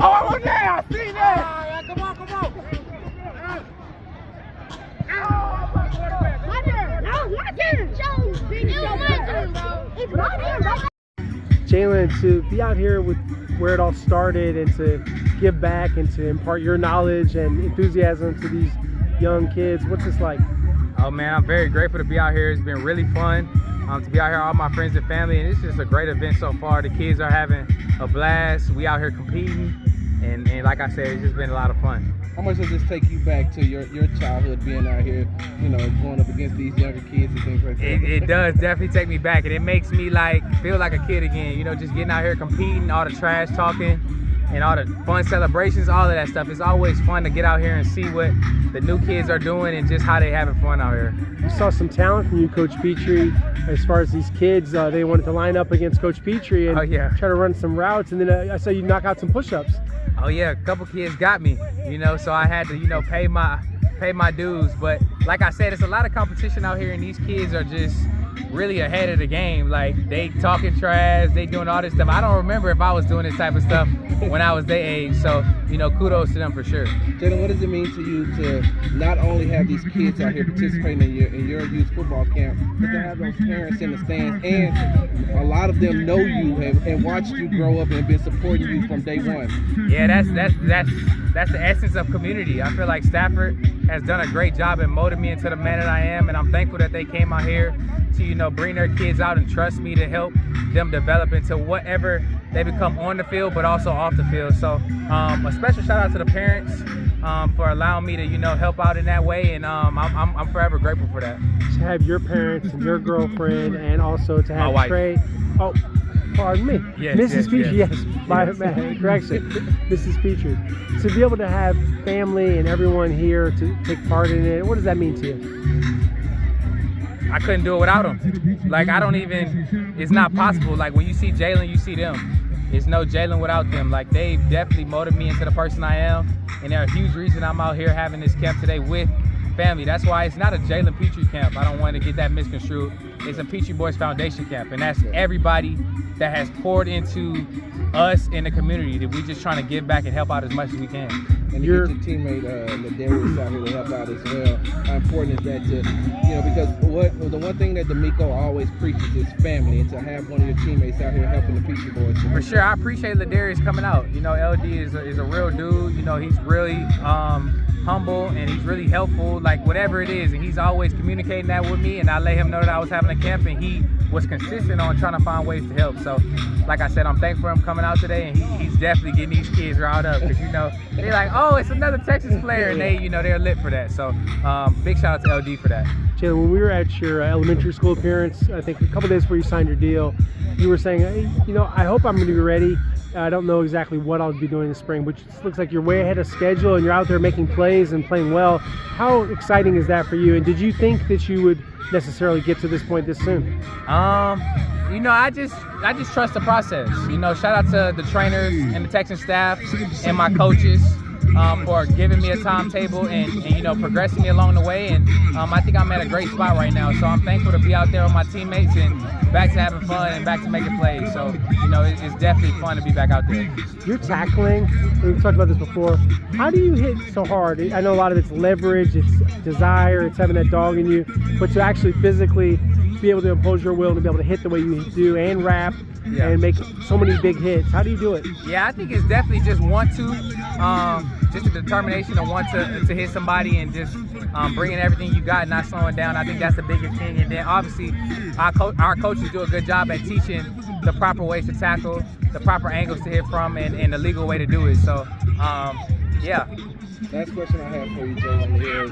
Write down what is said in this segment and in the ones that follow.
Oh, I was there. I seen that. Come on. My turn. No, my turn. My turn, bro. It's my turn, bro. Jalen, to be out here with where it all started and to give back and to impart your knowledge and enthusiasm to these young kids, what's this like? Oh man, I'm very grateful to be out here. It's been really fun to be out here, all my friends and family, and it's just a great event so far. The kids are having a blast. We out here competing, and like I said, it's just been a lot of fun. How much does this take you back to your childhood, being out here, going up against these younger kids and things like that? It does definitely take me back, and it makes me feel like a kid again. Just getting out here competing, all the trash talking, and all the fun celebrations, all of that stuff. It's always fun to get out here and see what the new kids are doing and just how they having fun out here. We saw some talent from you, Coach Pitre, as far as these kids. They wanted to line up against Coach Pitre and try to run some routes, and then I saw you knock out some push-ups. Oh yeah, a couple kids got me, so I had to, pay my dues. But like I said, it's a lot of competition out here, and these kids are just really ahead of the game. Like, they talking trash, they doing all this stuff. I don't remember if I was doing this type of stuff when I was their age, so kudos to them for sure. Jalen, what does it mean to you to not only have these kids out here participating in your youth football camp, but to have those parents in the stands, and a lot of them know you and watched you grow up and been supporting you from day one? Yeah, that's the essence of community. I feel like Stafford has done a great job in molding me into the man that I am, and I'm thankful that they came out here to bring their kids out and trust me to help them develop into whatever they become on the field, but also off the field. So a special shout out to the parents for allowing me to help out in that way, and I'm forever grateful for that. To have your parents and your girlfriend, and also to have my wife. Trey. Oh, pardon me. Yes, Mrs. Pitre, yes. My yes. correction. Mrs. Pitre. To be able to have family and everyone here to take part in it, what does that mean to you? I couldn't do it without them. It's not possible. Like, when you see Jalen, you see them. It's no Jalen without them. Like, they've definitely molded me into the person I am, and they're a huge reason I'm out here having this camp today with family. That's why it's not a Jalen Pitre camp. I don't want to get that misconstrued. It's a Pitre Boys Foundation camp, and that's everybody that has poured into us in the community, that we just trying to give back and help out as much as we can. And you get your teammate Ladarius out here to help out as well. How important is that because the one thing that D'Amico always preaches is family, and to have one of your teammates out here helping the Pitre Boys. For sure, I appreciate Ladarius coming out. LD is a real dude. He's really humble, and he's really helpful, like whatever it is, and he's always communicating that with me, and I let him know that I was having a camp, and he was consistent on trying to find ways to help. So like I said, I'm thankful for him coming out today, and he's definitely getting these kids riled up, because they're like, oh, it's another Texas player, and they're lit for that. So big shout out to LD for that. Jalen, when we were at your elementary school appearance, I think a couple days before you signed your deal, you were saying, hey, I hope I'm going to be ready. I don't know exactly what I'll be doing this spring, but it looks like you're way ahead of schedule and you're out there making plays and playing well. How exciting is that for you? And did you think that you would necessarily get to this point this soon? I just trust the process. Shout out to the trainers and the Texan staff and my coaches for giving me a timetable and progressing me along the way. And I think I'm at a great spot right now. So I'm thankful to be out there with my teammates and back to having fun and back to making plays. So, it's definitely fun to be back out there. You're tackling, we've talked about this before. How do you hit so hard? I know a lot of it's leverage, it's desire, it's having that dog in you, but to actually physically be able to impose your will to be able to hit the way you do and wrap and make so many big hits. How do you do it? Yeah, I think it's definitely just just a determination to want to hit somebody and just bringing everything you got and not slowing down. I think that's the biggest thing. And then obviously our coaches do a good job at teaching the proper ways to tackle, the proper angles to hit from, and the legal way to do it. So, yeah. Last question I have for you, Jalen, is,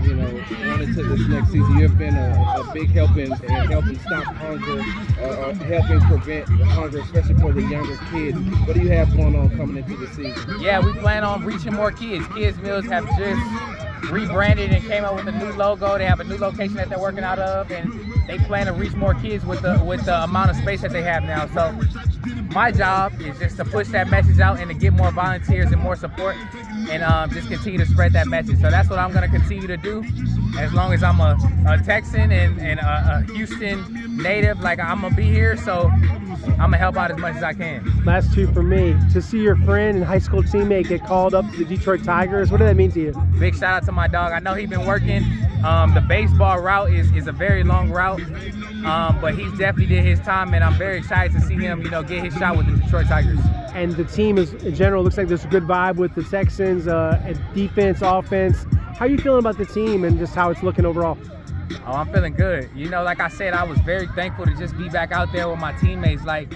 going into this next season, you've been a big help in helping stop hunger, helping prevent hunger, especially for the younger kids. What do you have going on coming into the season? Yeah, we plan on reaching more kids. Kids Meals have just rebranded and came up with a new logo. They have a new location that they're working out of, and they plan to reach more kids with the amount of space that they have now. So my job is just to push that message out and to get more volunteers and more support, and just continue to spread that message. So that's what I'm going to continue to do. as long as I'm a Texan and a Houston native, like I'm gonna be here, so I'm gonna help out as much as I can. Last two for me. To see your friend and high school teammate get called up to the Detroit Tigers, what did that mean to you? Big shout out to my dog. I know he's been working. The baseball route is a very long route, but he's definitely did his time, and I'm very excited to see him, get his shot with the Detroit Tigers. And the team is, in general, looks like there's a good vibe with the Texans, defense, offense. How are you feeling about the team and just how it's looking overall? Oh, I'm feeling good. Like I said, I was very thankful to just be back out there with my teammates. Like,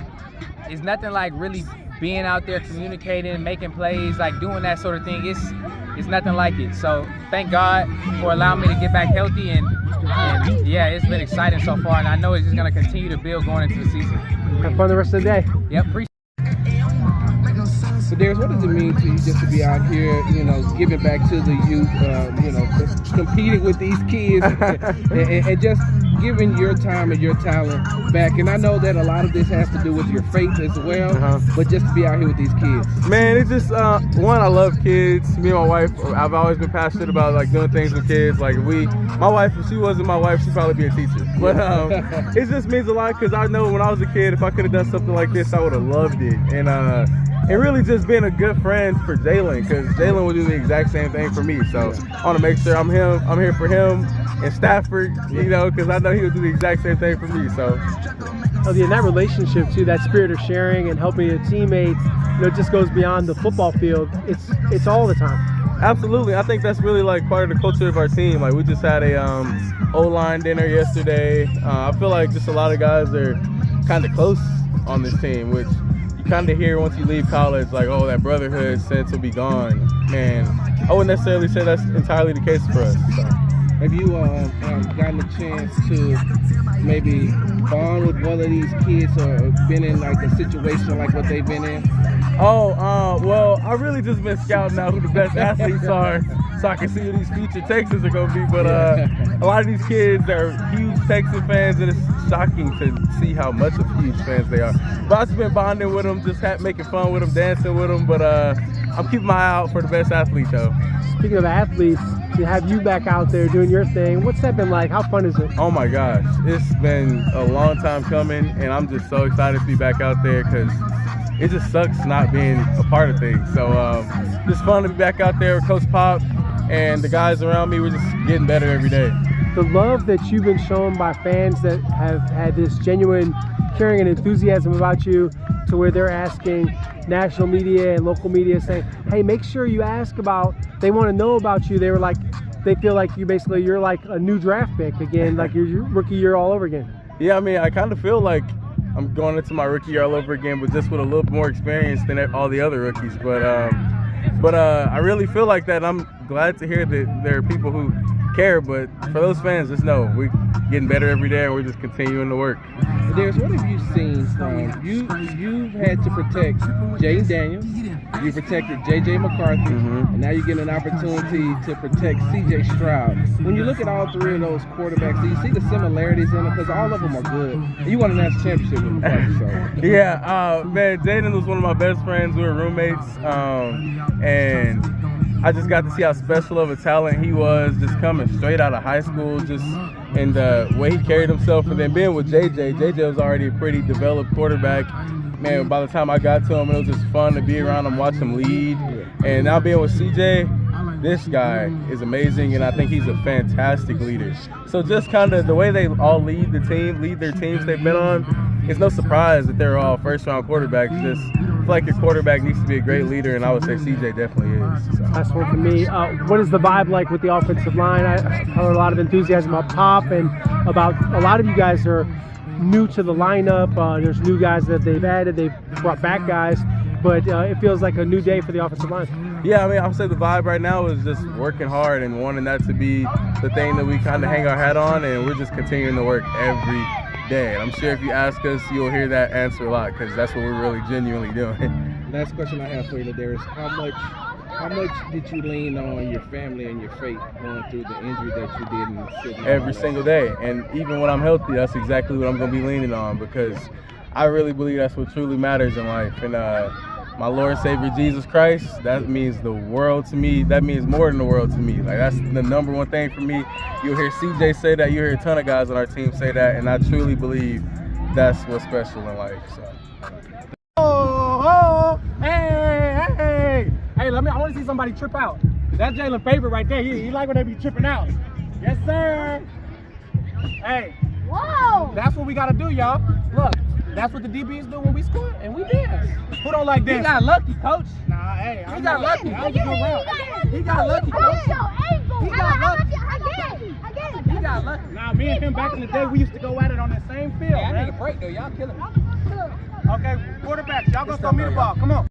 it's nothing like really being out there communicating, making plays, like doing that sort of thing. It's nothing like it. So thank God for allowing me to get back healthy, and yeah, it's been exciting so far, and I know it's just gonna continue to build going into the season. Have fun the rest of the day. Yep, appreciate it. So Darius, what does it mean to you just to be out here, giving back to the youth, competing with these kids and just giving your time and your talent back? And I know that a lot of this has to do with your faith as well, but just to be out here with these kids. Man, it's just, one, I love kids. Me and my wife, I've always been passionate about like doing things with kids. Like my wife, if she wasn't my wife, she'd probably be a teacher. But it just means a lot because I know when I was a kid, if I could have done something like this, I would have loved it. And really just being a good friend for Jalen, because Jalen will do the exact same thing for me. So I want to make sure I'm here for him in Stafford, because I know he'll do the exact same thing for me. So. And that relationship too, that spirit of sharing and helping a teammate, it just goes beyond the football field. It's all the time. Absolutely. I think that's really like part of the culture of our team. Like we just had a O-line dinner yesterday. I feel like just a lot of guys are kind of close on this team, which you kind of hear once you leave college, like, oh, that brotherhood sense will be gone. Man, I wouldn't necessarily say that's entirely the case for us. So. Have you gotten a chance to maybe bond with one of these kids or been in like a situation like what they've been in? Well, I've really just been scouting out who the best athletes are so I can see who these future Texans are going to be. But a lot of these kids are huge Texan fans, and it's shocking to see how much of huge fans they are. But I've just been bonding with them, just making fun with them, dancing with them. But I'm keeping my eye out for the best athlete, though. Speaking of athletes, to have you back out there doing your thing, what's that been like? How fun is it? Oh my gosh, it's been a long time coming, and I'm just so excited to be back out there because it just sucks not being a part of things. So just fun to be back out there with Coach Pop and the guys around me. We're just getting better every day. The love that you've been shown by fans that have had this genuine caring and enthusiasm about you, to where they're asking national media and local media saying, hey, make sure you ask about, they want to know about you. They were like, they feel like you're like a new draft pick again, like your rookie year all over again. Yeah, I mean, I kind of feel like I'm going into my rookie year all over again, but just with a little more experience than all the other rookies. But I really feel like that. I'm glad to hear that there are people who care, but for those fans, just know we're getting better every day and we're just continuing to work. Darius, what have you seen from you've had to protect Jaden Daniels, you protected J.J. McCarthy, and now you get an opportunity to protect C.J. Stroud. When you look at all three of those quarterbacks, do you see the similarities in them? Because all of them are good. And you won a national championship with McCarthy. So. Yeah, man, Jaden was one of my best friends. We were roommates, and I just got to see how special of a talent he was, just coming straight out of high school, just in the way he carried himself. And then being with JJ was already a pretty developed quarterback. Man, by the time I got to him, it was just fun to be around him, watch him lead. And now being with CJ, this guy is amazing, and I think he's a fantastic leader. So just kind of the way they all lead their teams they've been on, it's no surprise that they're all first-round quarterbacks. Just feel like your quarterback needs to be a great leader, and I would say CJ definitely is. So. Last one for me. What is the vibe like with the offensive line? I heard a lot of enthusiasm about Pop, and about a lot of you guys are new to the lineup. There's new guys that they've added. They've brought back guys, but it feels like a new day for the offensive line. Yeah, I mean, I would say the vibe right now is just working hard and wanting that to be the thing that we kind of hang our hat on, and we're just continuing to work every day. And I'm sure if you ask us, you'll hear that answer a lot, because that's what we're really genuinely doing. Last question I have for you, Darius. How much did you lean on your family and your faith going through the injury that you did in Sydney? Every single day. And even when I'm healthy, that's exactly what I'm going to be leaning on, because I really believe that's what truly matters in life. And my Lord and Savior Jesus Christ, that means the world to me. That means more than the world to me. Like, that's the number one thing for me. You'll hear CJ say that. You'll hear a ton of guys on our team say that, and I truly believe that's what's special in life. So. Hey! I want to see somebody trip out. That's Jalen Pitre right there. He like when they be tripping out. Yes, sir. Hey. Whoa! That's what we got to do, y'all. Look, that's what the DBs do when we score, and we dance. Who don't like dance? He got lucky, coach. Nah, hey. He got lucky. That was a good round. He got lucky, coach. He got lucky. I get it. He got lucky. Nah, me and him back in the day, we used to go at it on that same field. Hey, I man. need a break, though. Y'all killing me. Okay, quarterbacks, y'all gonna throw me the ball. Come on.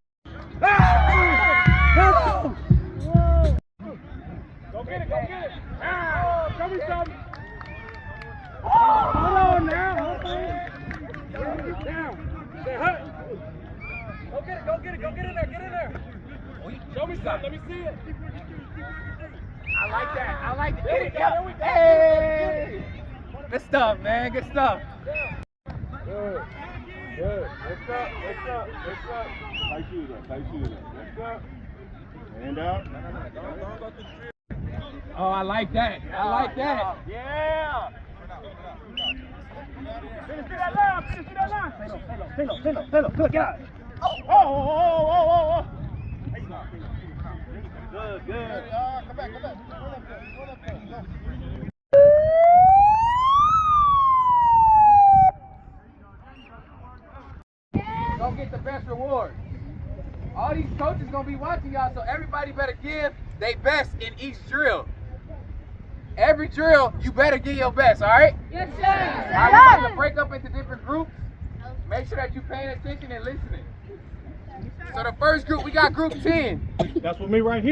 Go get it, go get it. Show me something. Hold on now. Down. Stay hurt. Go get it, get in there. Show me something, let me see it. I like that. There we go. Hey! Good stuff, man. Good stuff. Good. What's up? Tight shoes up. What's up? Hand out. Oh, I like that. Yeah. Finish that line. Stay low. Get out. Oh. Good. Come back. Go get the best reward. All these coaches gonna be watching y'all, so everybody better give their best in each drill. Every drill, you better give your best, all right? Yes, sir. All right, we're about to break up into different groups. Make sure that you're paying attention and listening. So the first group, we got group 10. That's with me right here.